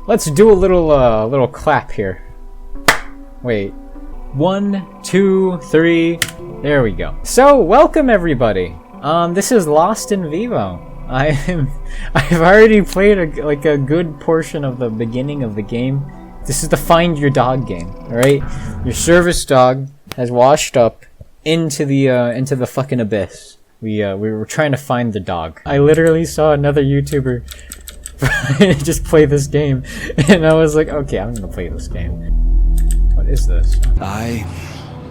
Let's do a little clap here. Wait. 1, 2, 3. There we go. So, welcome everybody. This is Lost in Vivo. I've already played a good portion of the beginning of the game. This is the find your dog game, alright? Your service dog has washed up into the fucking abyss. We were trying to find the dog. I literally saw another YouTuber just play this game, and I was like, okay, I'm gonna play this game. What is this? I,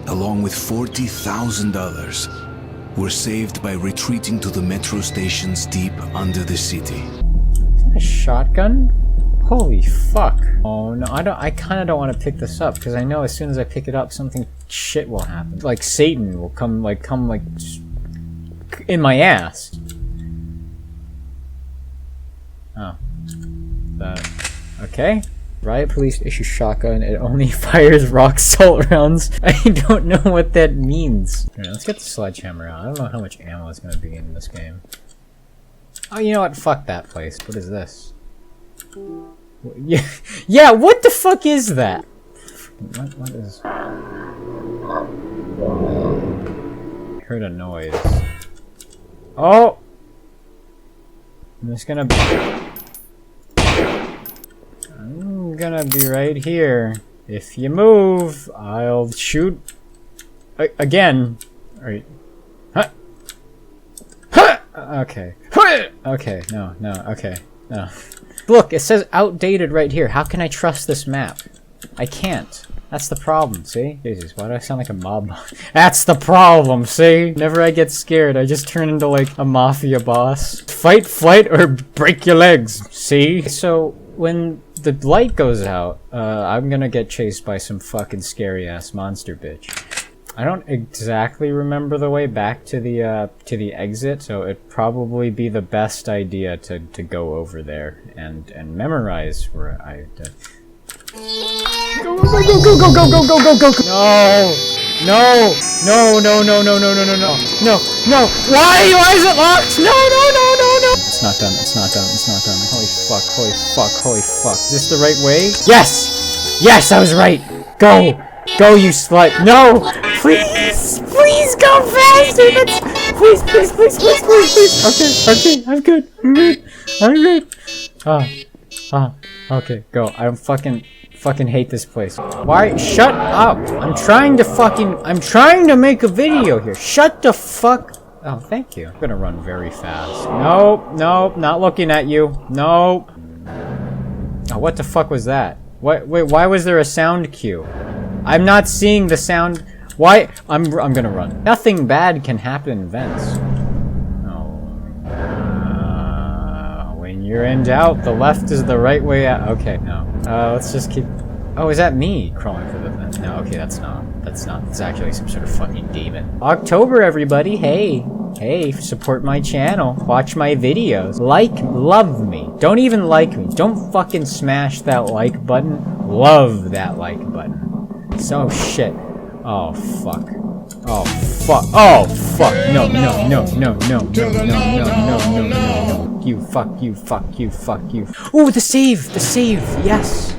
along with $40,000, were saved by retreating to the metro stations deep under the city. Is that a shotgun? Holy fuck. Oh no, I kinda don't want to pick this up, because I know as soon as I pick it up, something shit will happen. Like Satan will come in my ass. Oh. Okay. Riot police issue shotgun. It only fires rock salt rounds. I don't know what that means. Alright, let's get the sledgehammer out. I don't know how much ammo is going to be in this game. Oh, you know what? Fuck that place. What is this? Yeah, what the fuck is that? What is... I heard a noise. Oh! I'm just gonna... I'm gonna be right here. If you move, I'll shoot... again. Alright. Huh! Huh! Okay. Okay, no, okay. No. Look, it says outdated right here. How can I trust this map? I can't. That's the problem, see? Jesus, why do I sound like a mob? That's the problem, see? Whenever I get scared, I just turn into like a mafia boss. Fight, flight, or break your legs, see? So, when the light goes out, I'm gonna get chased by some fucking scary-ass monster bitch. I don't exactly remember the way back to the exit, so it'd probably be the best idea to go over there and memorize where I... Go! No! Why is it locked? No! It's not done. Holy fuck. Is this the right way? Yes, I was right. Go, you slut. No, please go faster. Please. Okay, I'm good. Okay, go. I fucking hate this place. Why? Shut up! I'm trying to make a video here. Shut the fuck. Oh, thank you. I'm gonna run very fast. Nope, not looking at you. Nope. Oh, what the fuck was that? Wait, why was there a sound cue? I'm not seeing the sound. Why? I'm gonna run. Nothing bad can happen in vents. When you're in doubt, the left is the right way out. Okay, no. Let's just keep... Oh, is that me crawling for the vent? No, okay, that's not. It's actually some sort of fucking demon. October, everybody. Hey, support my channel. Watch my videos. Love me. Don't even like me. Don't fucking smash that like button. Love that like button. So shit. Oh, fuck. No. You fuck you. Ooh, the save, yes.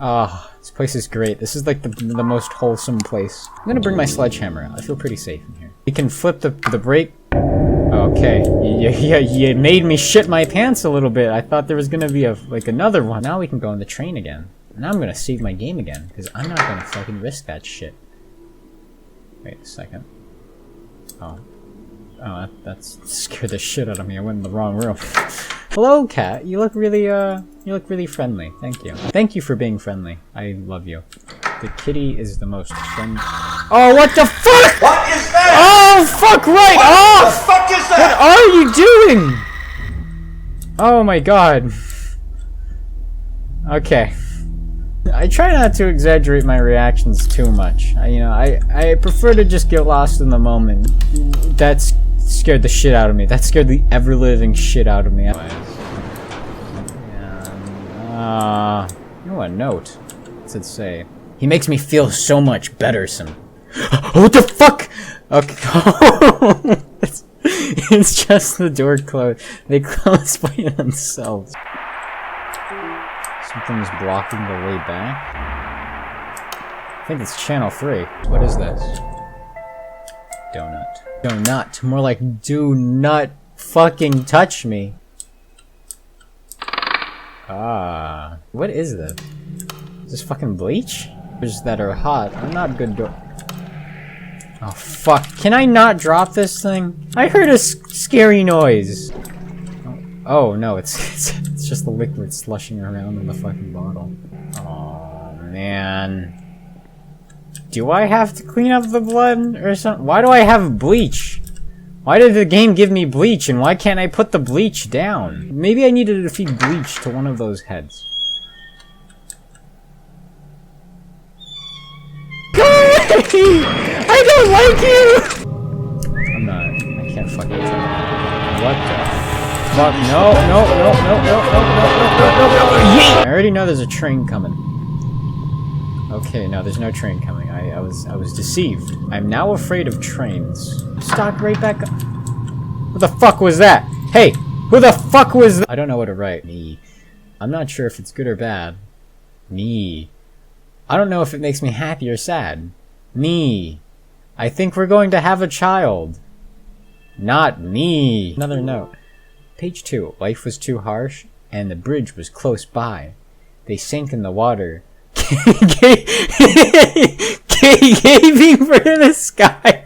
This place is great. This is like the most wholesome place. I'm gonna bring my sledgehammer out. I feel pretty safe in here. You can flip the brake. Okay, you made me shit my pants a little bit. I thought there was gonna be another one. Now we can go on the train again. Now I'm gonna save my game again, because I'm not gonna fucking risk that shit. Wait a second. Oh, that scared the shit out of me. I went in the wrong room. Hello, cat. You look really friendly. Thank you. Thank you for being friendly. I love you. The kitty is the most friendly. Oh, what the fuck? What is that? Oh, fuck right off! What the fuck is that? What are you doing? Oh my god. Okay. I try not to exaggerate my reactions too much. I prefer to just get lost in the moment. That scared the shit out of me. That scared the ever-living shit out of me. Oh, a note. What's it say? He makes me feel so much better, what the fuck? Okay. It's just the door closed. They close by themselves. Something's blocking the way back. I think it's channel 3. What is this? Donut. Donut. More like do not fucking touch me. Ah. What is this? Is this fucking bleach? That are hot. I'm not good. Oh fuck! Can I not drop this thing? I heard a scary noise. Oh no! It's just the liquid slushing around in the fucking bottle. Oh man! Do I have to clean up the blood or something? Why do I have bleach? Why did the game give me bleach, and why can't I put the bleach down? Maybe I needed to feed bleach to one of those heads. I don't like you! I'm not. I can't fucking tell. What the fuck? No, no, no, no, no, no, no, no, no, no. I already know there's a train coming. Okay, no, there's no train coming. I was deceived. I'm now afraid of trains. Stock right back up. What the fuck was that? Hey, who the fuck was that? I don't know what to write. Me. I'm not sure if it's good or bad. Me. I don't know if it makes me happy or sad. Me. I think we're going to have a child. Not me. Another note. Page 2. Life was too harsh, and the bridge was close by. They sank in the water. Caving for the sky.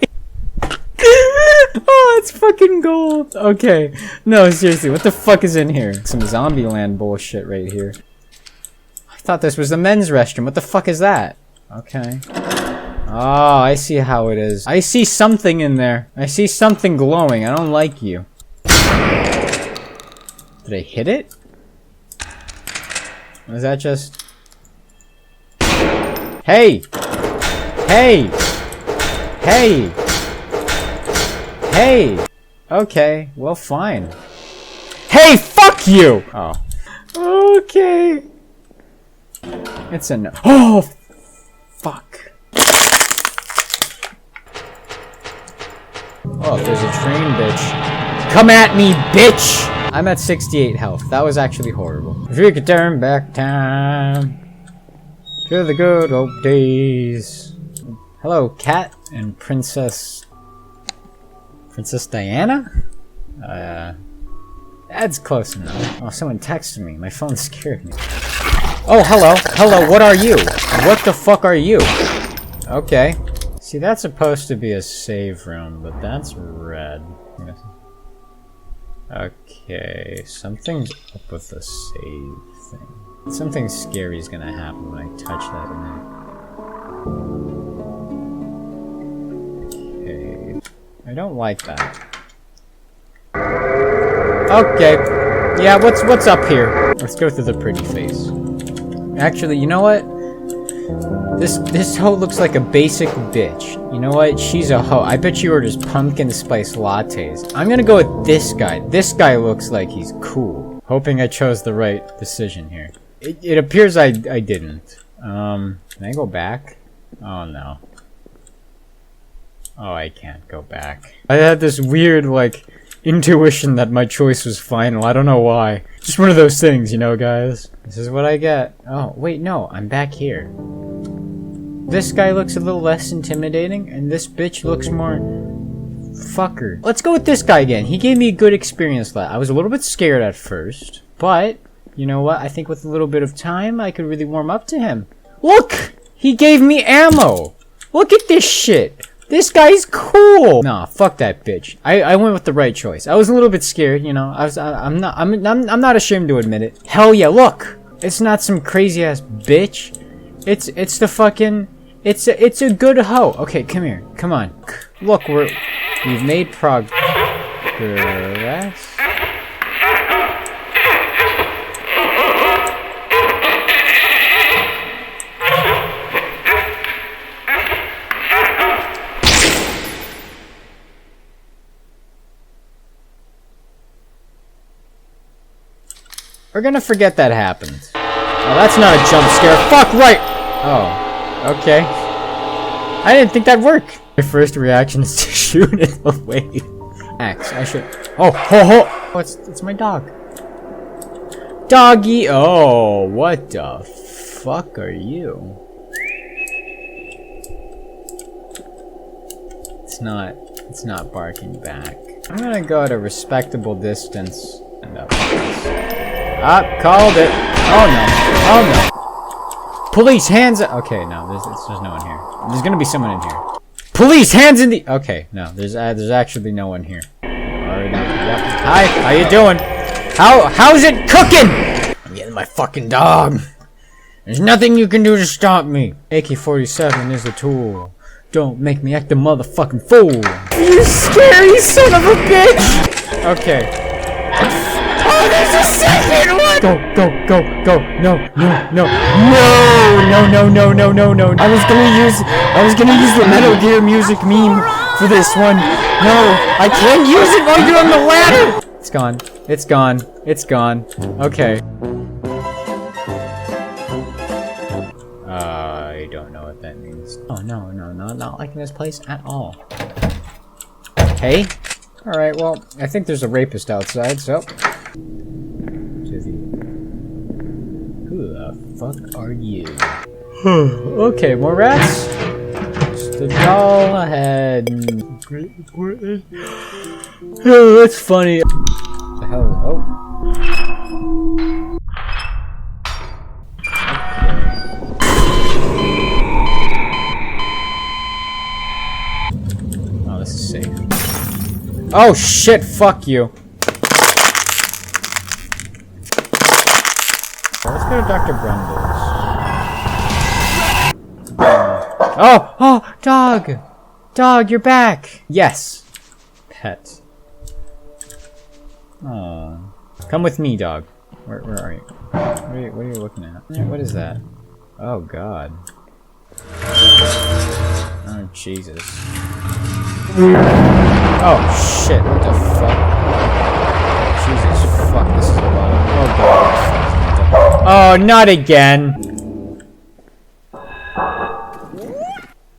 Oh, it's fucking gold. Okay. No, seriously, what the fuck is in here? Some Zombieland bullshit right here. I thought this was the men's restroom. What the fuck is that? Okay. Oh, I see how it is. I see something in there. I see something glowing. I don't like you. Did I hit it? Was that just... Hey! Hey! Hey! Hey! Okay, well fine. Hey, fuck you! Oh. Okay. It's a no. Oh! Fuck. Oh, if there's a train, bitch. Come at me, bitch! I'm at 68 health. That was actually horrible. If we could turn back time to the good old days. Hello, Cat and Princess Diana? That's close enough. Oh, someone texted me. My phone scared me. Oh, hello. Hello, what are you? What the fuck are you? Okay. See, that's supposed to be a save room, but that's red. Okay, something's up with the save thing. Something scary is gonna happen when I touch that in there. Okay. I don't like that. Okay. Yeah, what's up here? Let's go through the pretty face. Actually, you know what? This hoe looks like a basic bitch. You know what? She's a hoe. I bet she orders pumpkin spice lattes. I'm gonna go with this guy. This guy looks like he's cool. Hoping I chose the right decision here. It appears I didn't. Can I go back? Oh no. Oh, I can't go back. I had this weird, like, intuition that my choice was final. I don't know why. Just one of those things, you know, guys? This is what I get. Oh, wait, no. I'm back here. This guy looks a little less intimidating, and this bitch looks more... fucker. Let's go with this guy again. He gave me a good experience. I was a little bit scared at first, but... you know what? I think with a little bit of time, I could really warm up to him. Look! He gave me ammo! Look at this shit! This guy's cool! Nah, fuck that bitch. I went with the right choice. I was a little bit scared, you know. I'm not ashamed to admit it. Hell yeah, look! It's not some crazy ass bitch. It's the fucking... It's a good hoe. Okay, come here. Come on. Look, we've made progress. We're gonna forget that happened. Oh, that's not a jump scare. Fuck right! Oh, okay. I didn't think that'd work. My first reaction is to shoot it away. Axe, I should... Oh, ho ho! Oh, it's my dog. Doggy! Oh, what the fuck are you? It's not barking back. I'm gonna go at a respectable distance and up. Called it! Oh no! Oh no! Police, hands up! Okay, no, there's no one here. There's gonna be someone in here. Police, hands in the— okay, no, there's actually no one here. Already, yep. Hi, how you doing? How's it cooking? I'm getting my fucking dog. There's nothing you can do to stop me. AK-47 is a tool. Don't make me act a motherfucking fool. You scary son of a bitch! Okay. Oh, there's a second one! Go. No. I was gonna use the Metal Gear music meme for this one. No, I can't use it while you're on the ladder! It's gone. Okay. I don't know what that means. Oh, no, not liking this place at all. Hey? Alright, well, I think there's a rapist outside, so... Who the fuck are you? Okay, more rats? Just a doll ahead. Oh, that's funny. What the hell? Oh. This is safe. Oh shit, fuck you. Let's go to Dr. Brundle's. Oh, dog! Dog, you're back! Yes. Pet. Oh. Come with me, dog. Where are you? What are you looking at? What is that? Oh god. Oh Jesus. Oh shit, what the fuck? Jesus fuck, this is a lot of— oh god. Oh, not again!